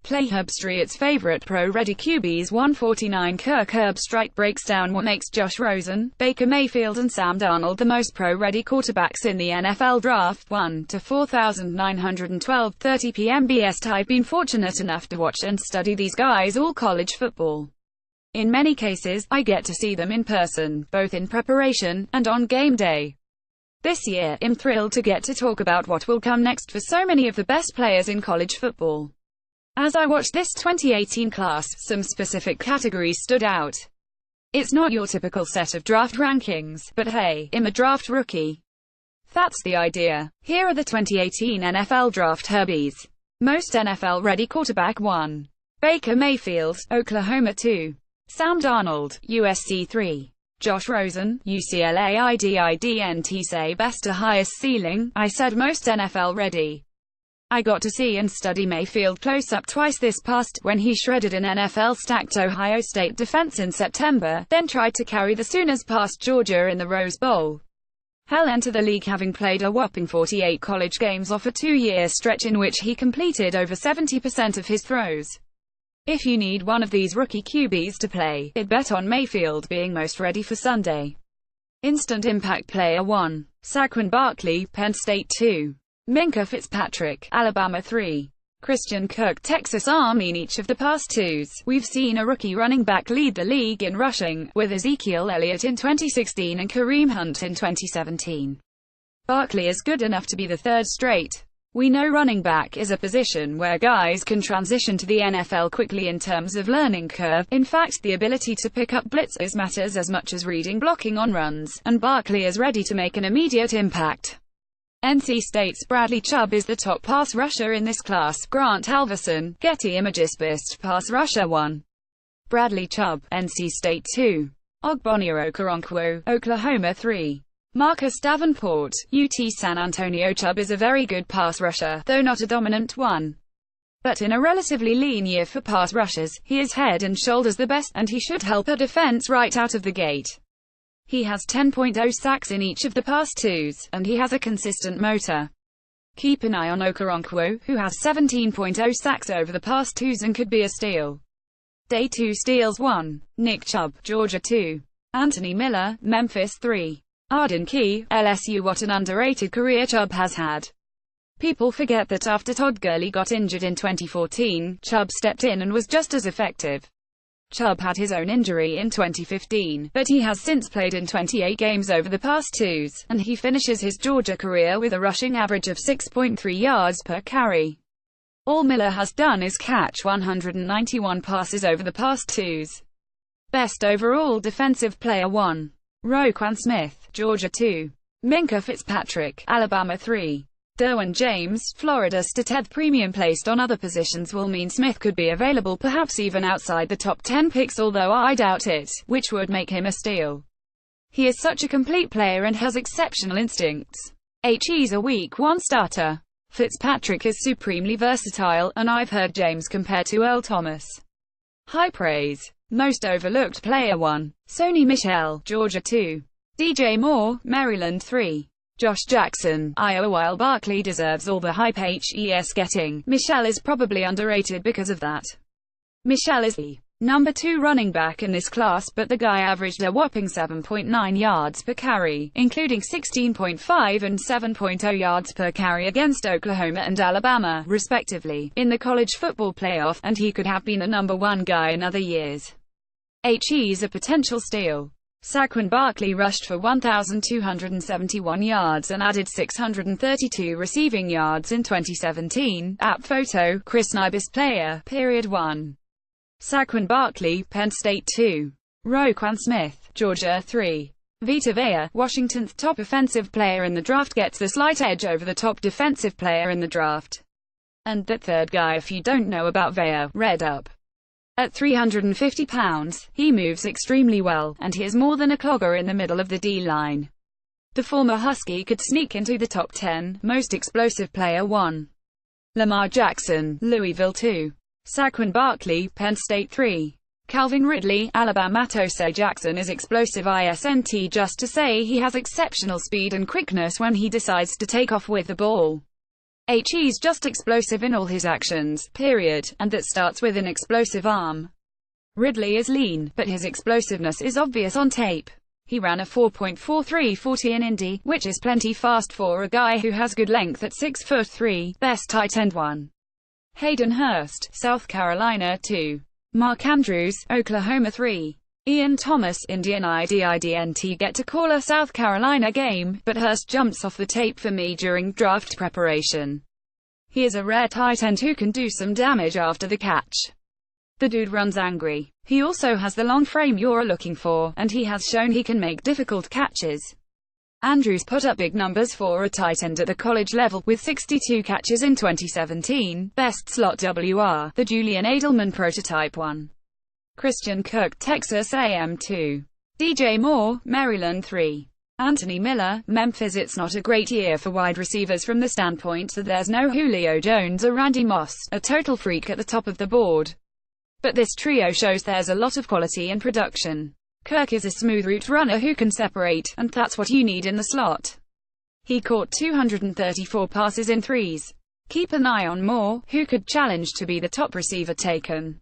Play Herbstreit's favorite pro-ready QBs. 149 Kirk Herbstreit breaks down what makes Josh Rosen, Baker Mayfield and Sam Darnold the most pro-ready quarterbacks in the NFL Draft. 1 to 4,912 30 p.m. BST. I've been fortunate enough to watch and study these guys all college football. In many cases, I get to see them in person, both in preparation and on game day. This year, I'm thrilled to get to talk about what will come next for so many of the best players in college football. As I watched this 2018 class, some specific categories stood out. It's not your typical set of draft rankings, but hey, I'm a draft rookie. That's the idea. Here are the 2018 NFL Draft Herbies. Most NFL-ready quarterback: 1. Baker Mayfield, Oklahoma. 2. Sam Darnold, USC. 3. Josh Rosen, UCLA. IDIDNT say best to highest ceiling. I said most NFL-ready. I got to see and study Mayfield close-up twice this past, when he shredded an NFL-stacked Ohio State defense in September, then tried to carry the Sooners past Georgia in the Rose Bowl. He'll enter the league having played a whopping 48 college games off a 2-year stretch in which he completed over 70% of his throws. If you need one of these rookie QBs to play, I'd bet on Mayfield being most ready for Sunday. Instant impact player: 1. Saquon Barkley, Penn State. 2. Minkah Fitzpatrick, Alabama. 3. Christian Kirk, Texas Army. In each of the past twos, we've seen a rookie running back lead the league in rushing, with Ezekiel Elliott in 2016 and Kareem Hunt in 2017. Barkley is good enough to be the third straight. We know running back is a position where guys can transition to the NFL quickly in terms of learning curve. In fact, the ability to pick up blitzes matters as much as reading blocking on runs, and Barkley is ready to make an immediate impact. NC State's Bradley Chubb is the top pass rusher in this class. Grant Halverson, Getty Images. Best pass rusher: 1. Bradley Chubb, NC State. 2. Ogbonnia Okoronkwo, Oklahoma. 3. Marcus Davenport, UT San Antonio. Chubb is a very good pass rusher, though not a dominant one. But in a relatively lean year for pass rushers, he is head and shoulders the best, and he should help a defense right out of the gate. He has 10.0 sacks in each of the past twos, and he has a consistent motor. Keep an eye on Okoronkwo, who has 17.0 sacks over the past twos and could be a steal. Day 2 steals: 1. Nick Chubb, Georgia. 2. Anthony Miller, Memphis. 3. Arden Key, LSU. What an underrated career Chubb has had. People forget that after Todd Gurley got injured in 2014, Chubb stepped in and was just as effective. Chubb had his own injury in 2015, but he has since played in 28 games over the past twos, and he finishes his Georgia career with a rushing average of 6.3 yards per carry. All Miller has done is catch 191 passes over the past twos. Best overall defensive player: 1. Roquan Smith, Georgia. 2. Minkah Fitzpatrick, Alabama. 3. Derwin James, Florida State. Premium placed on other positions will mean Smith could be available perhaps even outside the top 10 picks, although I doubt it, which would make him a steal. He is such a complete player and has exceptional instincts. He's a week 1 starter. Fitzpatrick is supremely versatile, and I've heard James compared to Earl Thomas. High praise. Most overlooked player: 1. Sony Michel, Georgia. 2. DJ Moore, Maryland. 3. Josh Jackson, Iowa. While Barkley deserves all the hype he's getting, Michel is probably underrated because of that. Michel is the number 2 running back in this class, but the guy averaged a whopping 7.9 yards per carry, including 16.5 and 7.0 yards per carry against Oklahoma and Alabama, respectively, in the college football playoff, and he could have been the number 1 guy in other years. He's a potential steal. Saquon Barkley rushed for 1,271 yards and added 632 receiving yards in 2017. App photo, Chris Nibis player, period 1. Saquon Barkley, Penn State. 2. Roquan Smith, Georgia. 3. Vita Vea, Washington's top offensive player in the draft, gets the slight edge over the top defensive player in the draft. And that third guy, if you don't know about Vea, read up. At 350 pounds, he moves extremely well, and he is more than a clogger in the middle of the D-line. The former Husky could sneak into the top 10, most explosive player: 1. Lamar Jackson, Louisville. 2. Saquon Barkley, Penn State. 3. Calvin Ridley, Alabama. To say Jackson is explosive isn't just to say he has exceptional speed and quickness when he decides to take off with the ball. He's just explosive in all his actions, period, and that starts with an explosive arm. Ridley is lean, but his explosiveness is obvious on tape. He ran a 4.4340 in Indy, which is plenty fast for a guy who has good length at 6'3", best tight end 1. Hayden Hurst, South Carolina 2. Mark Andrews, Oklahoma 3. Ian Thomas, Indian IDIDNT. Get to call a South Carolina game, but Hurst jumps off the tape for me during draft preparation. He is a rare tight end who can do some damage after the catch. The dude runs angry. He also has the long frame you're looking for, and he has shown he can make difficult catches. Andrews put up big numbers for a tight end at the college level, with 62 catches in 2017, best slot WR, the Julian Edelman prototype 1. Christian Kirk, Texas A&M 2. DJ Moore, Maryland 3. Anthony Miller, Memphis. It's not a great year for wide receivers from the standpoint that there's no Julio Jones or Randy Moss, a total freak at the top of the board. But this trio shows there's a lot of quality and production. Kirk is a smooth route runner who can separate, and that's what you need in the slot. He caught 234 passes in threes. Keep an eye on Moore, who could challenge to be the top receiver taken.